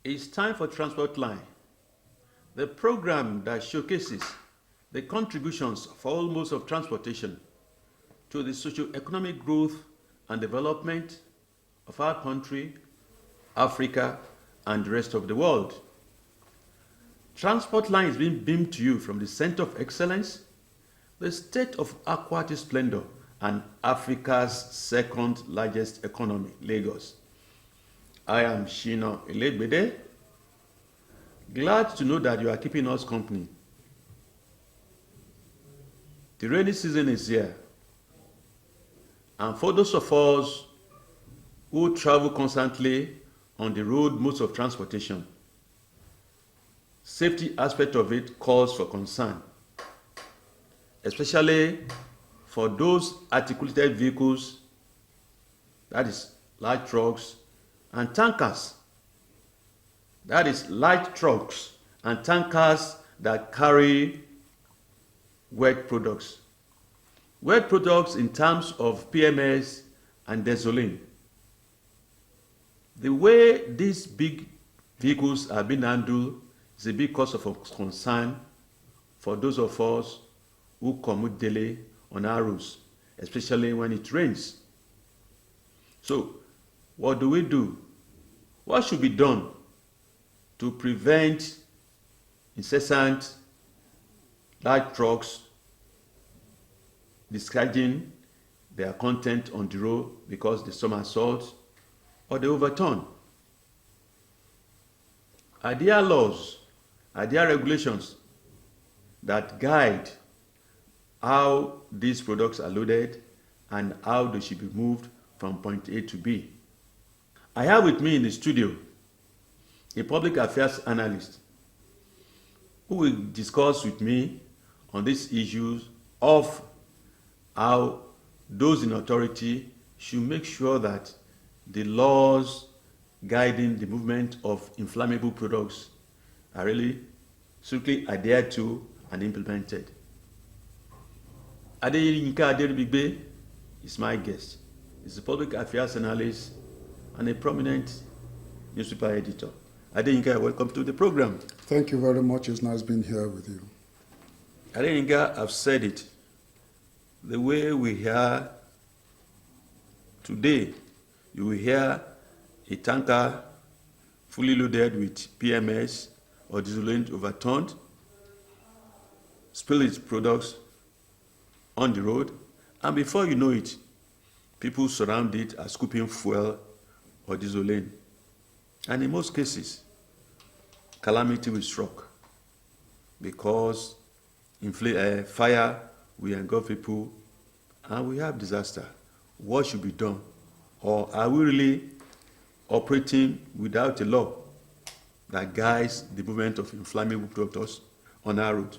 It's time for Transport Line, the program that showcases the contributions of all modes of transportation to the socio-economic growth and development of our country, Africa, and the rest of the world. Transport Line is being beamed to you from the Center of Excellence, the state of aquatic splendor, and Africa's second largest economy, Lagos. I am Shina Elegbede. Glad to know that you are keeping us company. The rainy season is here. And for those of us who travel constantly on the road modes of transportation, safety aspect of it calls for concern, especially for those articulated vehicles, that is light trucks and tankers. That is light trucks and tankers that carry wet products. Wet products in terms of PMS and gasoline. The way these big vehicles are being handled is a big cause of concern for those of us who commute daily on our roads, especially when it rains. So, what do? What should be done to prevent incessant light trucks discharging their content on the road because they somersault or they overturn? Are there laws, are there regulations that guide how these products are loaded and how they should be moved from point A to B? I have with me in the studio a public affairs analyst who will discuss with me on these issues of how those in authority should make sure that the laws guiding the movement of inflammable products are really strictly adhered to and implemented. Adeyinka Aderibigbe is my guest. He's a public affairs analyst and a prominent newspaper editor. Adeyinka, welcome to the program. Thank you very much. It's nice being here with you. Adeyinka, I've said it. The way we hear today, you will hear a tanker fully loaded with PMS or disolent overturned, spill its products on the road, and before you know it, people surround it as scooping fuel or disolane. And in most cases, calamity will strike because fire will engulf people and we have disaster. What should be done? Or are we really operating without a law that guides the movement of inflammable products on our road?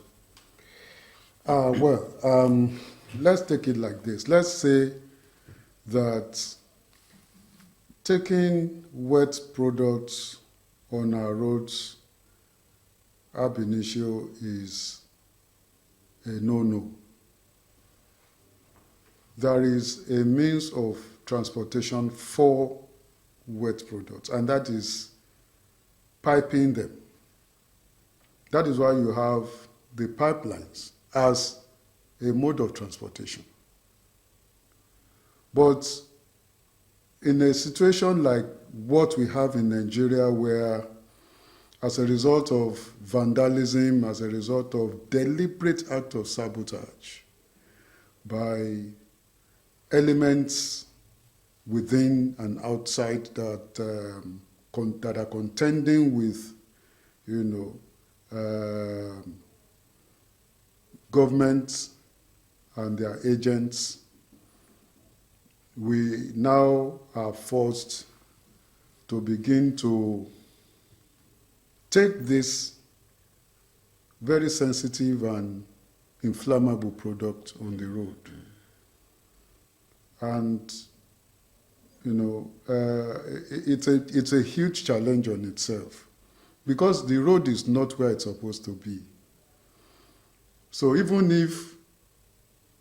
Let's take it like this. Let's say that taking wet products on our roads ab initio is a no-no. There is a means of transportation for wet products, and that is piping them. That is why you have the pipelines as a mode of transportation. But in a situation like what we have in Nigeria, where as a result of vandalism, as a result of deliberate act of sabotage by elements within and outside that are contending with, governments and their agents, we now are forced to begin to take this very sensitive and inflammable product on the road. And, it's a huge challenge on itself because the road is not where it's supposed to be. So even if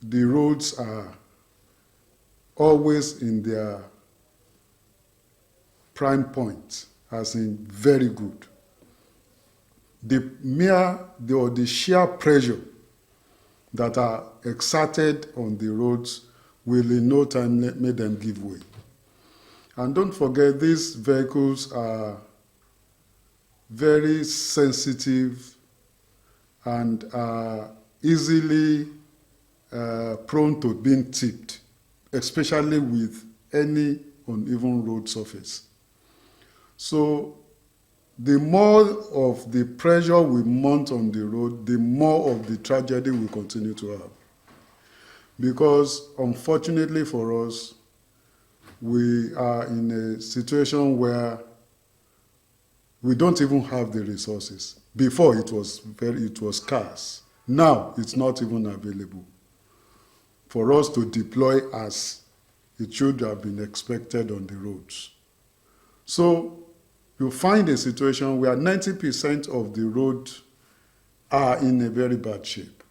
the roads are always in their prime point, as in very good. The sheer pressure that are exerted on the roads will in no time make them give way. And don't forget, these vehicles are very sensitive and are easily prone to being tipped, especially with any uneven road surface. So the more of the pressure we mount on the road, the more of the tragedy we continue to have. Because unfortunately for us, we are in a situation where we don't even have the resources. Before it was scarce. Now it's not even available for us to deploy as it should have been expected on the roads. So you find a situation where 90% of the roads are in a very bad shape.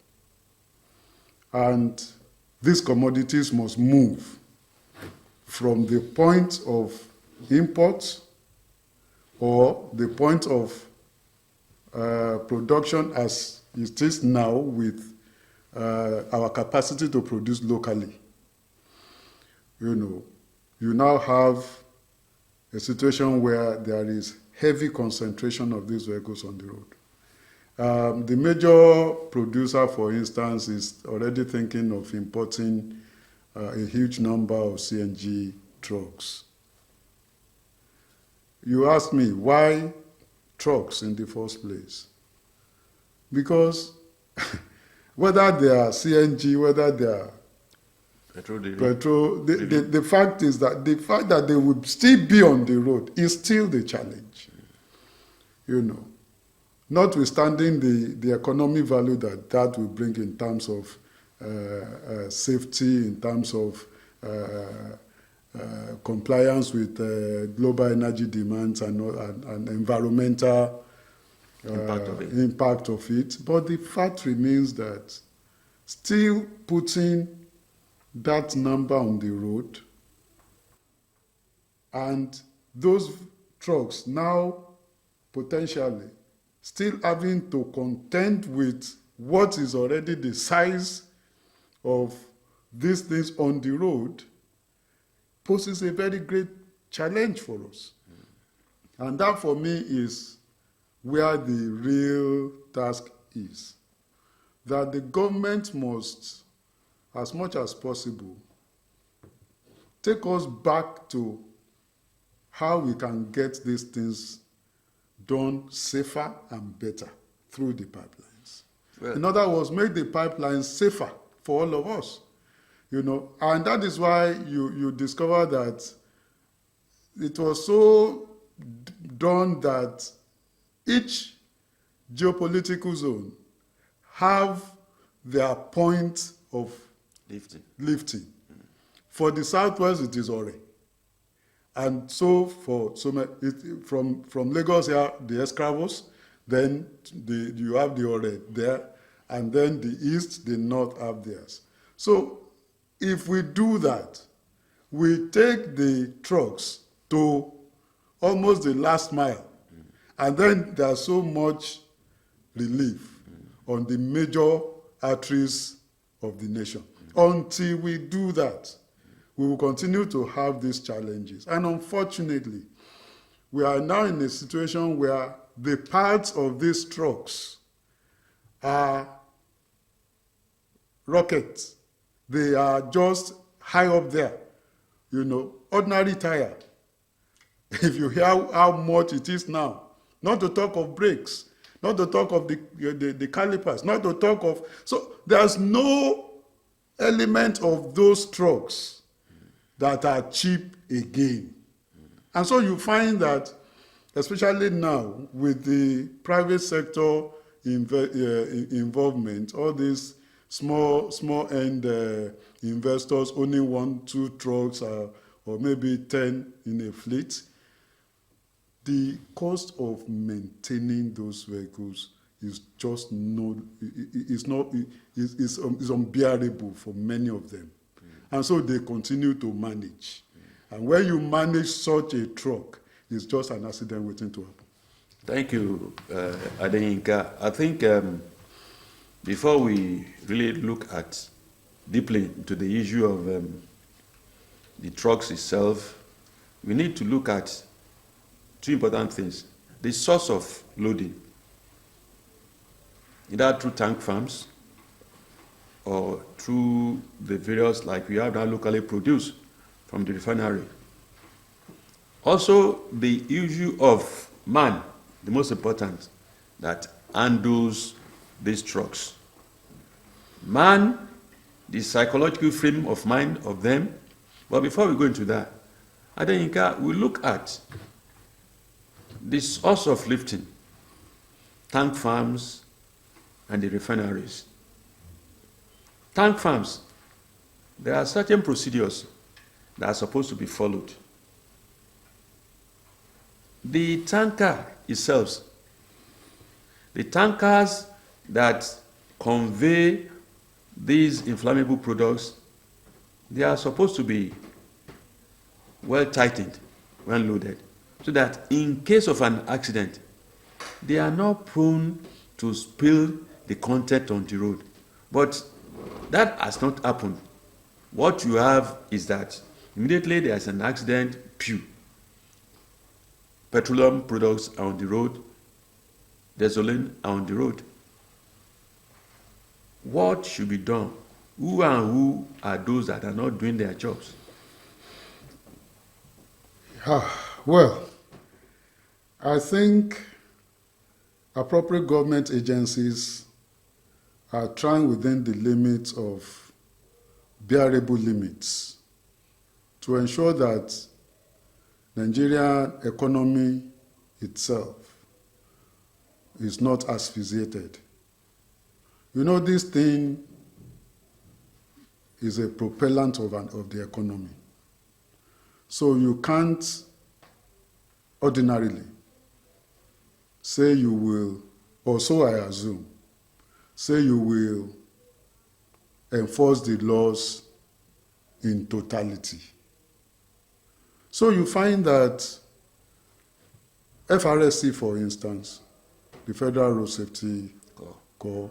And these commodities must move from the point of import or the point of production as it is now with our capacity to produce locally. You now have a situation where there is heavy concentration of these vehicles on the road. The major producer, for instance, is already thinking of importing a huge number of CNG trucks. You ask me, why trucks in the first place? Because whether they are CNG, whether they are petrol, the fact is that the fact that they will still be on the road is still the challenge. Notwithstanding the economic value that will bring in terms of safety, in terms of compliance with global energy demands and environmental impact of it. But the fact remains that still putting that number on the road and those trucks now potentially still having to contend with what is already the size of these things on the road poses a very great challenge for us. And that for me is where the real task is. That the government must, as much as possible, take us back to how we can get these things done safer and better through the pipelines. Well, in other words, make the pipelines safer for all of us. And that is why you discover that it was so done that each geopolitical zone have their point of lifting. For the Southwest, it is Ore. And so from Lagos here, the Escravos, then you have the Ore there, and then the East, the North have theirs. So if we do that, we take the trucks to almost the last mile, and then there's so much relief on the major arteries of the nation. Until we do that, we will continue to have these challenges. And unfortunately, we are now in a situation where the parts of these trucks are rockets. They are just high up there. Ordinary tire. If you hear how much it is now, not to talk of brakes, not to talk of the calipers, not to talk of... So there's no element of those trucks that are cheap again. And so you find that, especially now, with the private sector involvement, all these small end investors owning 1-2 trucks or maybe 10 in a fleet, the cost of maintaining those vehicles is just is unbearable for many of them. And so they continue to manage. And when you manage such a truck, It's just an accident waiting to happen. Thank you, Adeyinka. I think before we really look at deeply into the issue of the trucks itself, we need to look at two important things. The source of loading, either through tank farms or through the various, like we have now locally produced from the refinery. Also, the issue of man, the most important, that handles these trucks. Man, the psychological frame of mind of them. But before we go into that, Adeyinka, we look at the source of lifting, tank farms and the refineries. Tank farms, there are certain procedures that are supposed to be followed. The tanker itself, the tankers that convey these inflammable products, they are supposed to be well tightened when loaded, so that in case of an accident, they are not prone to spill the content on the road. But that has not happened. What you have is that immediately there is an accident, petroleum products are on the road, gasoline are on the road. What should be done? Who and who are those that are not doing their jobs? Well, I think appropriate government agencies are trying within the limits of bearable limits to ensure that Nigerian economy itself is not asphyxiated. You know, this thing is a propellant of the economy. So you can't ordinarily say you will, or so I assume, say you will enforce the laws in totality. So you find that FRSC, for instance, the Federal Road Safety Corps,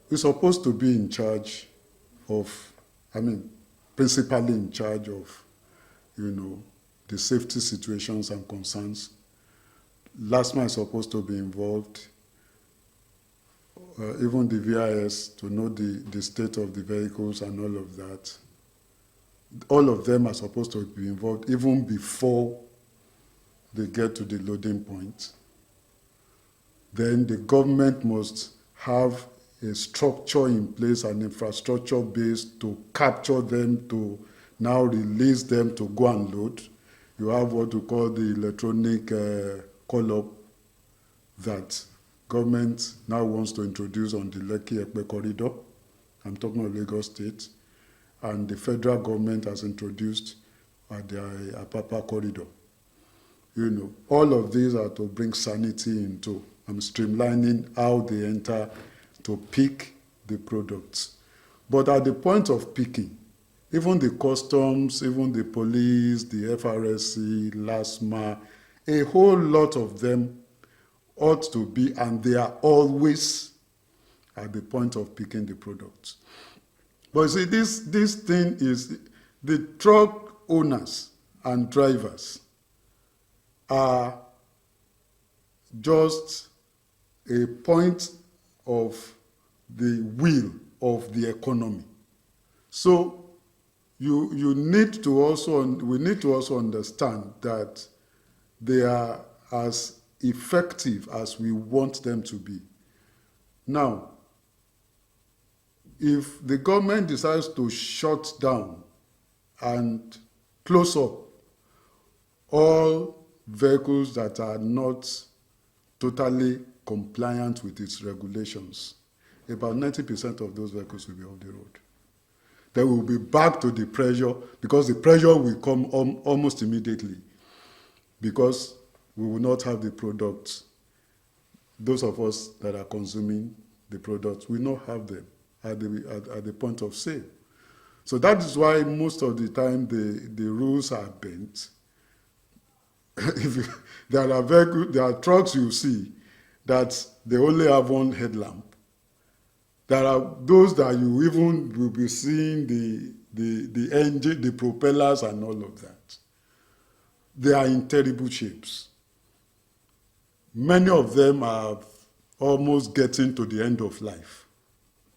is supposed to be in charge of, principally in charge of, the safety situations and concerns. LASTMA is supposed to be involved, even the VIS, to know the state of the vehicles and all of that. All of them are supposed to be involved even before they get to the loading point. Then the government must have a structure in place, an infrastructure base to capture them, to now release them to go and load. You have what we call the electronic call-up that government now wants to introduce on the Lekki-Epe corridor. I'm talking of Lagos State. And the federal government has introduced the Apapa corridor. All of these are to bring sanity into, streamlining how they enter to pick the products. But at the point of picking, even the customs, even the police, the FRSC, LASTMA, a whole lot of them ought to be, and they are always at the point of picking the products. But see, this thing is, the truck owners and drivers are just a point of the wheel of the economy. So we need to also understand that they are as effective as we want them to be. Now, if the government decides to shut down and close up all vehicles that are not totally compliant with its regulations, about 90% of those vehicles will be off the road. Then we'll be back to the pressure, because the pressure will come almost immediately, because we will not have the products. Those of us that are consuming the products will not have them at the point of sale. So that is why most of the time the rules are bent there are trucks you see that they only have one headlamp. There are those that you even will be seeing the engine, the propellers, and all of that. They are in terrible shapes. Many of them are almost getting to the end of life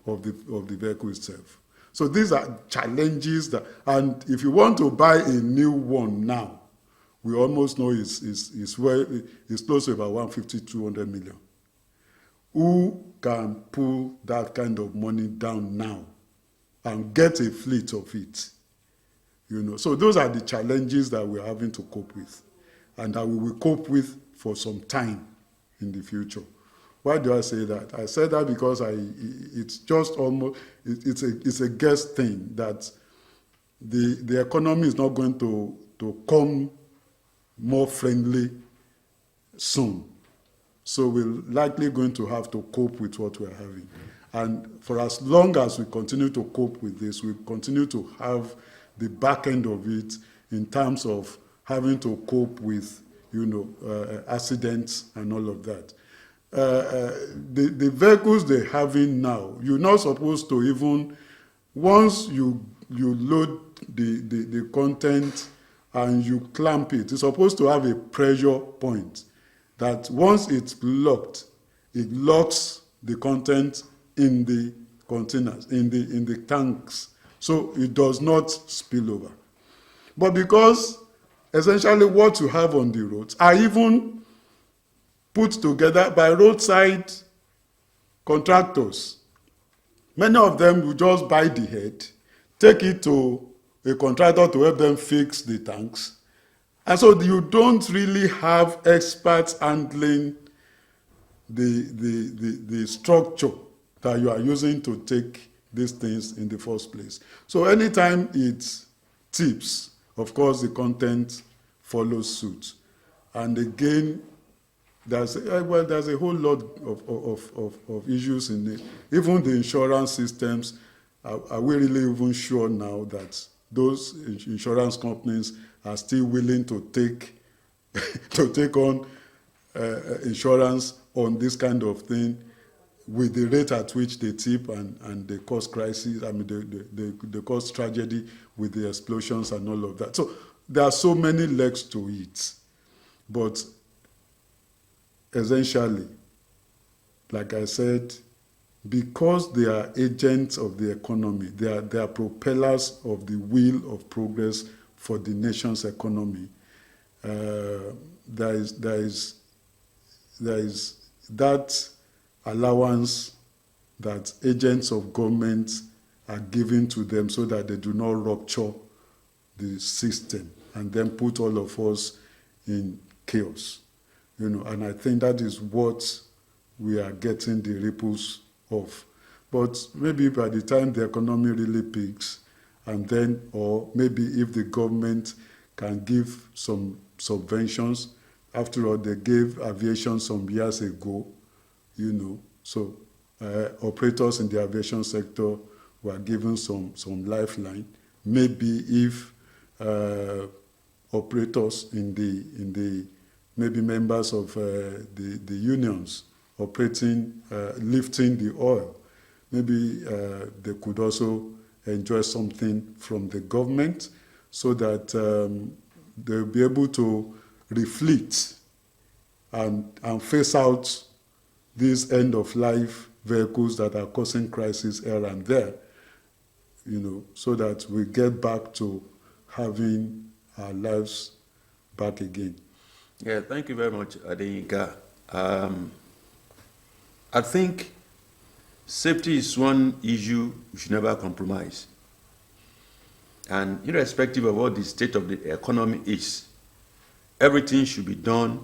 of the vehicle itself. So these are challenges that, and if you want to buy a new one now, we almost know it's close to about 150, 200 million. Who can pull that kind of money down now and get a fleet of it? So those are the challenges that we're having to cope with, and that we will cope with for some time in the future. Why do I say that? I say that because it's just almost, it's a guess thing that the economy is not going to come more friendly soon. So we're likely going to have to cope with what we're having. And for as long as we continue to cope with this, we continue to have the back end of it in terms of having to cope with, accidents and all of that. The vehicles they're having now, you're not supposed to even, once you load the content and you clamp it, it's supposed to have a pressure point that once it's locked, it locks the content in the containers, in the tanks, so it does not spill over. But because essentially what you have on the roads are even put together by roadside contractors. Many of them will just buy the head, take it to a contractor to help them fix the tanks. And so you don't really have experts handling the structure that you are using to take these things in the first place. So anytime it tips, of course the content follows suit. And again, there's a whole lot of issues in it. Even the insurance systems, are we really even sure now that those insurance companies are still willing to take on insurance on this kind of thing with the rate at which they tip and the cost crisis, the cost tragedy with the explosions and all of that. So there are so many legs to it. But essentially, like I said, because they are agents of the economy, they are propellers of the wheel of progress for the nation's economy. There is that allowance that agents of government are given to them so that they do not rupture the system and then put all of us in chaos. And I think that is what we are getting the ripples of. But maybe by the time the economy really peaks, and then, or maybe if the government can give some subventions, after all, they gave aviation some years ago, so operators in the aviation sector were given some lifeline. Maybe if operators in the maybe members of the unions operating, lifting the oil, maybe they could also enjoy something from the government so that they'll be able to refleet and phase out these end-of-life vehicles that are causing crisis here and there, so that we get back to having our lives back again. Yeah, thank you very much, Adeyinka. I think safety is one issue we should never compromise. And irrespective of what the state of the economy is, everything should be done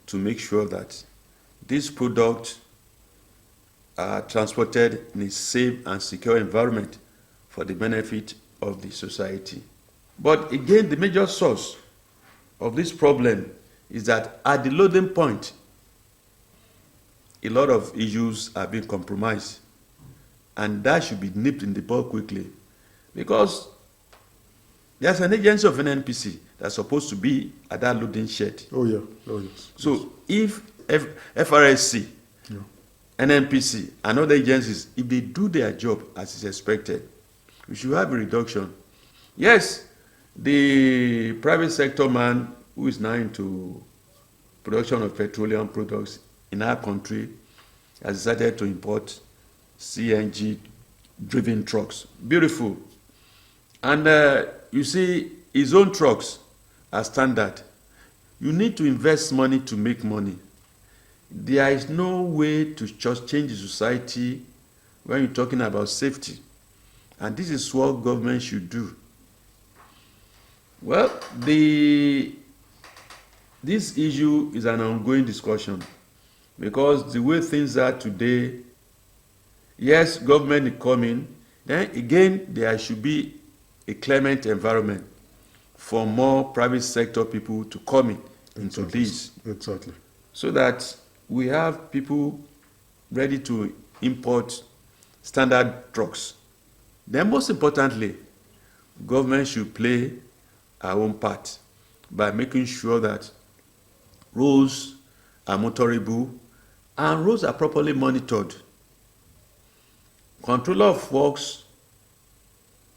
to make sure that these products are transported in a safe and secure environment for the benefit of the society. But again, the major source of this problem is that at the loading point, a lot of issues are being compromised, and that should be nipped in the bud quickly, because there's an agency of NNPC that's supposed to be at that loading shed. Oh, yeah. Oh, yes. So if FRSC, Yeah. NNPC, and other agencies, if they do their job as is expected, we should have a reduction. Yes, the private sector man who is now into production of petroleum products in our country has decided to import CNG-driven trucks. Beautiful. And you see, his own trucks are standard. You need to invest money to make money. There is no way to just change the society when you're talking about safety. And this is what government should do. Well, this issue is an ongoing discussion because the way things are today, yes, government is coming, then again, there should be a clement environment for more private sector people to come into this. Exactly. So that we have people ready to import standard trucks. Then most importantly, government should play our own part by making sure that roads are motorable and roads are properly monitored. Controller of works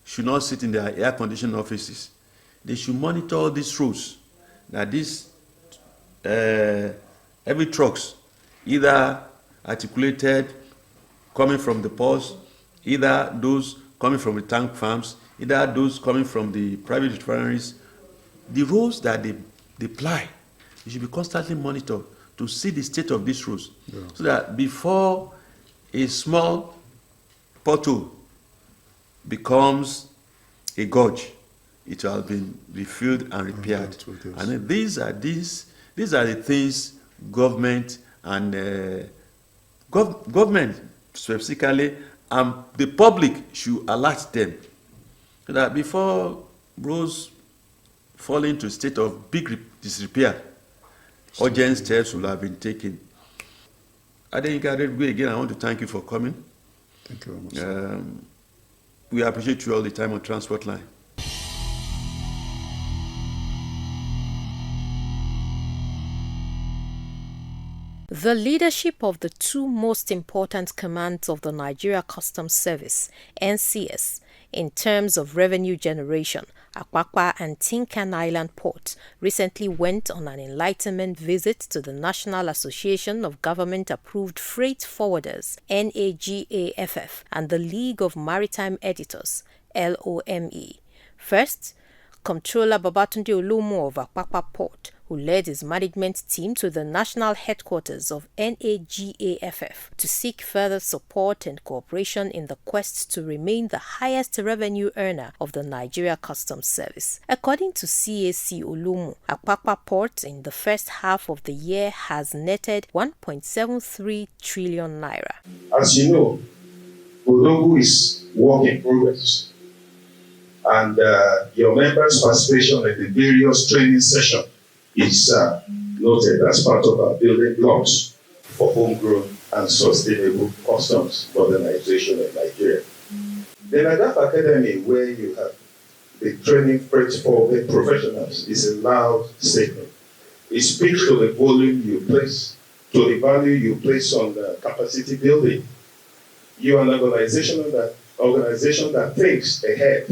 should not sit in their air-conditioned offices. They should monitor all these roads. That this every trucks, either articulated coming from the ports, either those coming from the tank farms, either those coming from the private refineries, the roads that they ply, they should be constantly monitored to see the state of these roads. Yeah. So that before a small pothole becomes a gorge, it will have been refilled and repaired. And then these are the things government and government specifically and the public should alert them, so that before roads fall into a state of big disrepair, urgent steps will have been taken. Adeyinka Adegbugbe, again, I want to thank you for coming. Thank you very much. We appreciate you all the time on Transport Line. The leadership of the two most important commands of the Nigeria Customs Service, NCS, in terms of revenue generation, Apapa and Tinkan Island Port, recently went on an enlightenment visit to the National Association of Government-Approved Freight Forwarders, NAGAFF, and the League of Maritime Editors, LOME. First, Comptroller Babatunde Olumo of Apapa Port, who led his management team to the national headquarters of NAGAFF to seek further support and cooperation in the quest to remain the highest revenue earner of the Nigeria Customs Service. According to CAC Olumo, Apapa Port in the first half of the year has netted 1.73 trillion naira. As you know, Odogu is work in progress. And your members' participation in the various training sessions is noted as part of our building blocks for homegrown and sustainable customs modernization in Nigeria. The NAGAF Academy, where you have the training freight forwarding professionals, is a loud statement. It speaks to the volume you place, to the value you place on the capacity building. You are an organization that thinks ahead,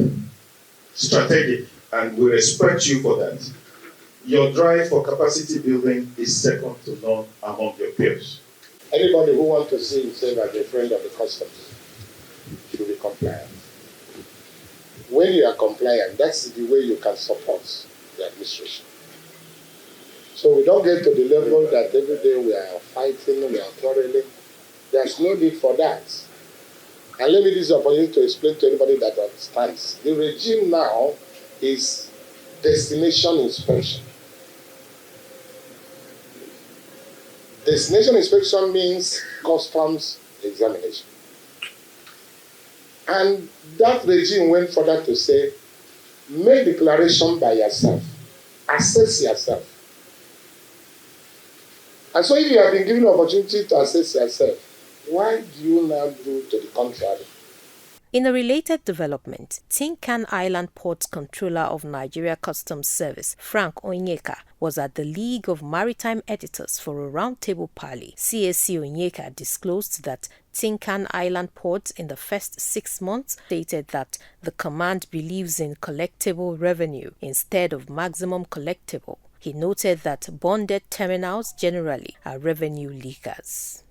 strategic, and we respect you for that. Your drive for capacity building is second to none among your peers. Anybody who wants to see himself as a friend of the customs should be compliant. When you are compliant, that's the way you can support the administration. So we don't get to the level that every day we are fighting, we are quarreling. There's no need for that. And let me use this opportunity to explain to anybody that understands. The regime now is destination inspection. Destination inspection means customs examination. And that regime went further to say, make declaration by yourself. Assess yourself. And so if you have been given the opportunity to assess yourself, why do you now do to the contrary? In a related development, Tin Can Island Ports Controller of Nigeria Customs Service, Frank Onyeka, was at the League of Maritime Editors for a roundtable parley. CAC Onyeka disclosed that Tin Can Island Ports in the first 6 months stated that the command believes in collectible revenue instead of maximum collectible. He noted that bonded terminals generally are revenue leakers.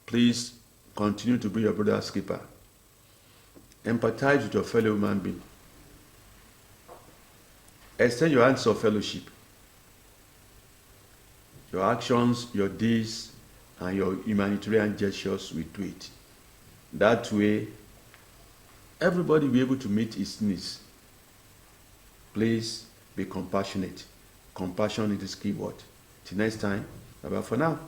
Please continue to be your brother's keeper. Empathize with your fellow human being. Extend your hands of fellowship. Your actions, your deeds, and your humanitarian gestures will do it. That way, everybody will be able to meet its needs. Please be compassionate. Compassion is the key word. Till next time, bye-bye for now.